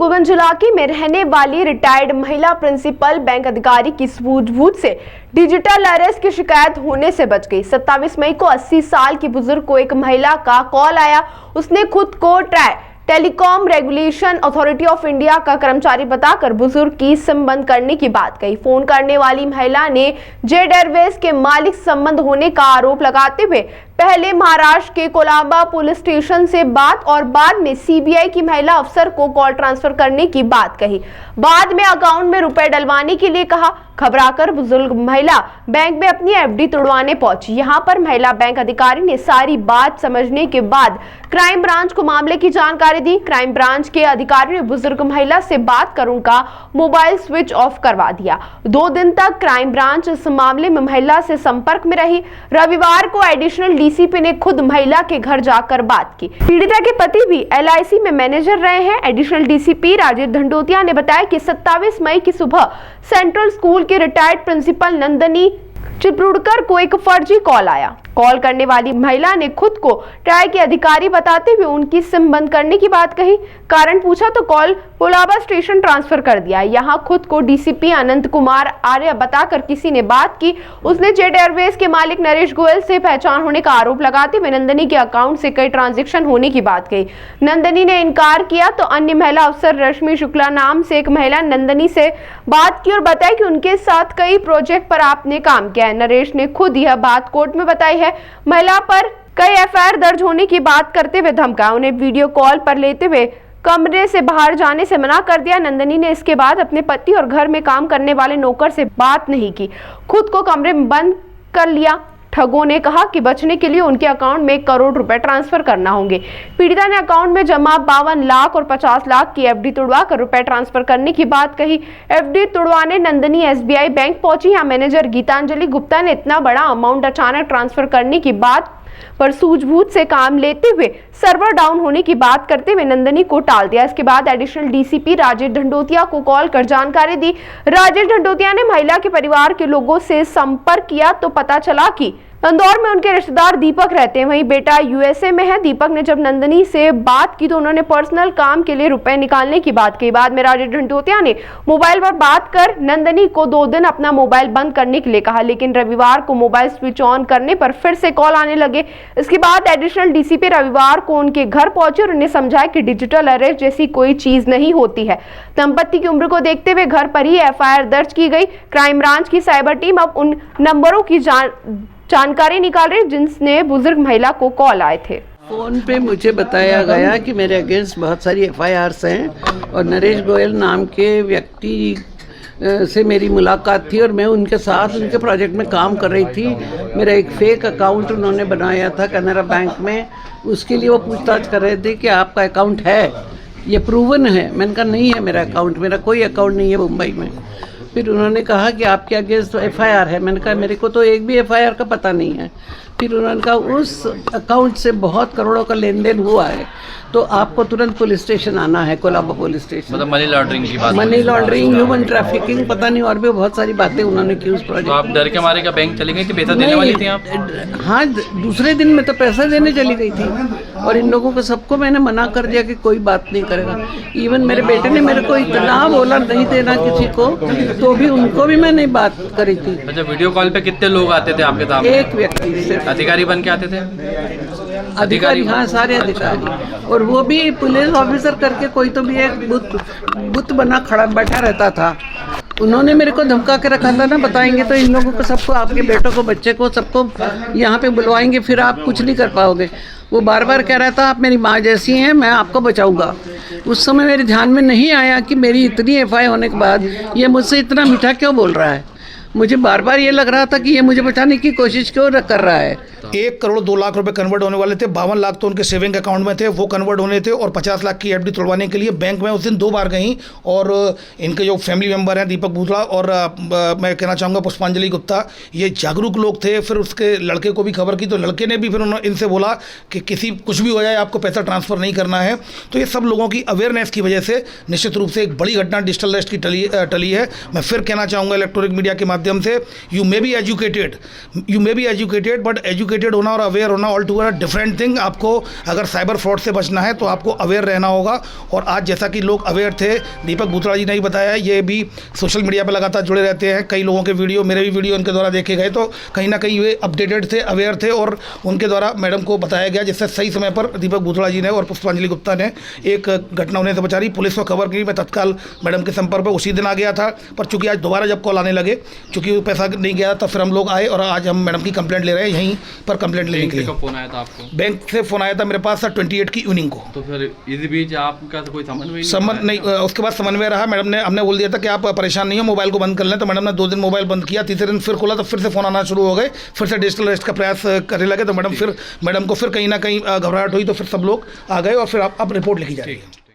गोविंद इलाके में रहने वाली रिटायर्ड महिला प्रिंसिपल बैंक अधिकारी की सूझबूझ से डिजिटल अरेस्ट की शिकायत होने से बच गई। 27 मई को 80 साल की बुजुर्ग को एक महिला का कॉल आया। उसने खुद को telecom regulation authority of India का कर्मचारी बताकर बुजुर्ग की सिम बंद करने की बात कही। फोन करने वाली महिला ने जेट एयरवेज के मालिक संबंध होने का आरोप लगाते हुए पहले महाराष्ट्र के कोलाबा पुलिस स्टेशन से बात और बाद में सीबीआई की महिला अफसर को कॉल ट्रांसफर करने की बात कही। बाद में अकाउंट में रुपए डलवाने के लिए कहा। घबराकर बुजुर्ग महिला बैंक में अपनी एफडी तोड़वाने पहुंची। यहां पर महिला बैंक अधिकारी ने सारी बात समझने के बाद क्राइम ब्रांच को मामले की जानकारी दी। क्राइम ब्रांच के अधिकारी ने बुजुर्ग महिला से बात कर उनका मोबाइल स्विच ऑफ करवा दिया। 2 दिन तक क्राइम ब्रांच इस मामले में महिला से संपर्क में रही। रविवार को एडिशनल डीसीपी ने खुद महिला के घर जाकर बात की। पीड़िता के पति भी एलआईसी में मैनेजर रहे हैं। एडिशनल डीसीपी राजेश धंडोतिया ने बताया कि 27 मई की सुबह सेंट्रल स्कूल के रिटायर्ड प्रिंसिपल नंदनी चिपरुड़कर को एक फर्जी कॉल आया। कॉल करने वाली महिला ने खुद को ट्राई के अधिकारी बताते हुए उनकी सिम बंद करने की बात कही। कारण पूछा तो कॉल कोलाबा स्टेशन ट्रांसफर कर दिया। यहां खुद को डीसीपी अनंत कुमार आर्य बताकर किसी ने बात की। उसने जेट एयरवेज के मालिक नरेश गोयल से पहचान होने का आरोप लगाते हुए नंदनी के अकाउंट से कई ट्रांजेक्शन होने की बात कही। नंदनी ने इनकार किया तो अन्य महिला अफसर रश्मि शुक्ला नाम से एक महिला नंदनी से बात की और बताया कि उनके साथ कई प्रोजेक्ट पर आपने काम किया है। नरेश ने खुद यह बात कोर्ट में बताई है। महिला पर कई एफआईआर दर्ज होने की बात करते हुए धमकाया। उन्हें वीडियो कॉल पर लेते हुए कमरे से बाहर जाने से मना कर दिया। नंदनी ने इसके बाद अपने पति और घर में काम करने वाले नौकर से बात नहीं की, खुद को कमरे में बंद कर लिया। ठगों ने कहा कि बचने के लिए उनके अकाउंट में 1 करोड़ रुपए ट्रांसफर करना होंगे। पीड़िता ने अकाउंट में जमा 52 लाख और 50 लाख की एफडी तुड़वा कर रुपए ट्रांसफर करने की बात कही। एफडी तुड़वाने नंदनी एसबीआई बैंक पहुंची। यहाँ मैनेजर गीतांजलि गुप्ता ने इतना बड़ा अमाउंट अचानक ट्रांसफर करने की बात पर सूझबूझ से काम लेते हुए सर्वर डाउन होने की बात करते हुए नंदनी को टाल दिया। इसके बाद एडिशनल डीसीपी राजेश धंडोतिया को कॉल कर जानकारी दी। राजेश धंडोतिया ने महिला के परिवार के लोगों से संपर्क किया तो पता चला कि इंदौर में उनके रिश्तेदार दीपक रहते हैं, वहीं बेटा यूएसए में है। दीपक ने जब नंदनी से बात की तो उन्होंने पर्सनल काम के लिए रुपए निकालने की बात कही। बाद में राजेश धंडोतिया ने मोबाइल पर बात कर नंदनी को 2 दिन अपना मोबाइल बंद करने के लिए कहा, लेकिन रविवार को मोबाइल स्विच ऑन करने पर फिर से कॉल आने लगे। इसके बाद एडिशनल डीसीपी रविवार को उनके घर पहुंचे और उन्हें समझाया कि डिजिटल अरेस्ट जैसी कोई चीज नहीं होती है। दंपत्ति की उम्र को देखते हुए घर पर ही एफआईआर दर्ज की गई। क्राइम ब्रांच की साइबर टीम अब उन नंबरों की जानकारी निकाल रही जिनसे बुजुर्ग महिला को कॉल आए थे। फोन पे मुझे बताया गया कि मेरे अगेंस्ट बहुत सारी एफआईआर्स हैं और नरेश गोयल नाम के व्यक्ति से मेरी मुलाकात थी और मैं उनके साथ उनके प्रोजेक्ट में काम कर रही थी। मेरा एक फेक अकाउंट उन्होंने बनाया था कैनरा बैंक में, उसके लिए वो पूछताछ कर रहे थे कि आपका अकाउंट है, ये प्रूवन है। मैंने कहा नहीं है मेरा अकाउंट, मेरा कोई अकाउंट नहीं है मुंबई में। फिर उन्होंने कहा कि आपके अगेंस्ट एफआईआर है। मैंने कहा मेरे को तो एक भी एफआईआर का पता नहीं है। फिर उन्होंने कहा उस अकाउंट से बहुत करोड़ों का लेन देन हुआ है तो आपको तुरंत पुलिस स्टेशन आना है, कोलाबा पुलिस स्टेशन। मतलब मनी लॉन्ड्रिंग की बात, मनी लॉन्ड्रिंग, ह्यूमन ट्रैफिकिंग, पता नहीं और भी बहुत सारी बातें उन्होंने की उस प्रोजेक्ट। तो आप डर के मारे का बैंक चली गई थी? पैसा देने वाली थी आप? हाँ, दूसरे दिन में तो पैसा देने चली गई थी और इन लोगों को सबको मैंने मना कर दिया कि कोई बात नहीं करेगा। इवन मेरे बेटे ने मेरे को इतना बोला नहीं देना किसी को, तो भी उनको भी मैंने बात करी थी। अच्छा, वीडियो कॉल पे कितने लोग आते थे आपके सामने? एक व्यक्ति सिर्फ। अधिकारी बन के आते थे? अधिकारी, हाँ, सारे अधिकारी, और वो भी पुलिस ऑफिसर करके कोई तो भी एक बुत बना खड़ा बैठा रहता था। उन्होंने मेरे को धमका के रखा था ना, बताएंगे तो इन लोगों को सबको, आपके बेटों को, बच्चे को, सबको यहाँ पे बुलवाएंगे, फिर आप कुछ नहीं कर पाओगे। वो बार बार कह रहा था आप मेरी माँ जैसी हैं, मैं आपको बचाऊंगा। उस समय मेरे ध्यान में नहीं आया कि मेरी इतनी एफआईआर होने के बाद ये मुझसे इतना मीठा क्यों बोल रहा है। मुझे बार बार ये लग रहा था कि ये मुझे बचाने की कोशिश क्यों कर रहा है। 1 करोड़ 2 लाख रुपए कन्वर्ट होने वाले थे, 52 लाख तो उनके सेविंग अकाउंट में थे, वो कन्वर्ट होने थे, और 50 लाख की एफडी तोड़वाने के लिए बैंक में उस दिन 2 बार गई। और इनके जो फैमिली मेंबर हैं दीपक बूथड़ा और मैं कहना चाहूँगा पुष्पांजलि गुप्ता, ये जागरूक लोग थे। फिर उसके लड़के को भी खबर की तो लड़के ने भी फिर इनसे बोला कि किसी कुछ भी हो जाए आपको पैसा ट्रांसफ़र नहीं करना है। तो ये सब लोगों की अवेयरनेस की वजह से निश्चित रूप से एक बड़ी घटना डिजिटल अरेस्ट की टली है। मैं फिर कहना चाहूँगा इलेक्ट्रॉनिक मीडिया के माध्यम माध्यम से you may be educated but educated होना और अवेयर होना ऑल टुगेदर डिफरेंट थिंग। आपको अगर साइबर फ्रॉड से बचना है तो आपको अवेयर रहना होगा। और आज जैसा कि लोग अवेयर थे, दीपक बूथड़ा जी ने ही बताया, ये भी सोशल मीडिया पर लगातार जुड़े रहते हैं, कई लोगों के वीडियो, मेरे भी वीडियो उनके द्वारा देखे गए, तो कहीं ना कहीं वे अपडेटेड थे, अवेयर थे और उनके द्वारा मैडम को बताया गया, जिससे सही समय पर दीपक बूथड़ा जी ने और पुष्पांजलि गुप्ता ने एक घटना होने से बचा रही। पुलिस को खबर की, मैं तत्काल मैडम के संपर्क पर उसी दिन आ गया था, पर चूंकि आज दोबारा जब कॉल आने लगे, चूंकि पैसा नहीं गया तब फिर हम लोग आए और आज हम मैडम की कंप्लेंट ले रहे हैं यहीं पर कंप्लेंट लेने के लिए। कब फोन आया था आपको? बैंक से फ़ोन आया था मेरे पास 28 की इवनिंग को। तो फिर इस बीच आपका तो कोई समन्वय नहीं, उसके बाद समन्वय रहा। मैडम ने हमने बोल दिया था कि आप परेशान नहीं हो, मोबाइल को बंद कर लें, तो मैडम ने 2 दिन मोबाइल बंद किया, तीसरे दिन फिर खोला तो फिर से फ़ोन आना शुरू हो गए, फिर से डिजिटल अरेस्ट का प्रयास करने लगे, तो मैडम को फिर कहीं ना कहीं घबराहट हुई, तो फिर सब लोग आ गए और फिर अब रिपोर्ट लिखी जा रही है।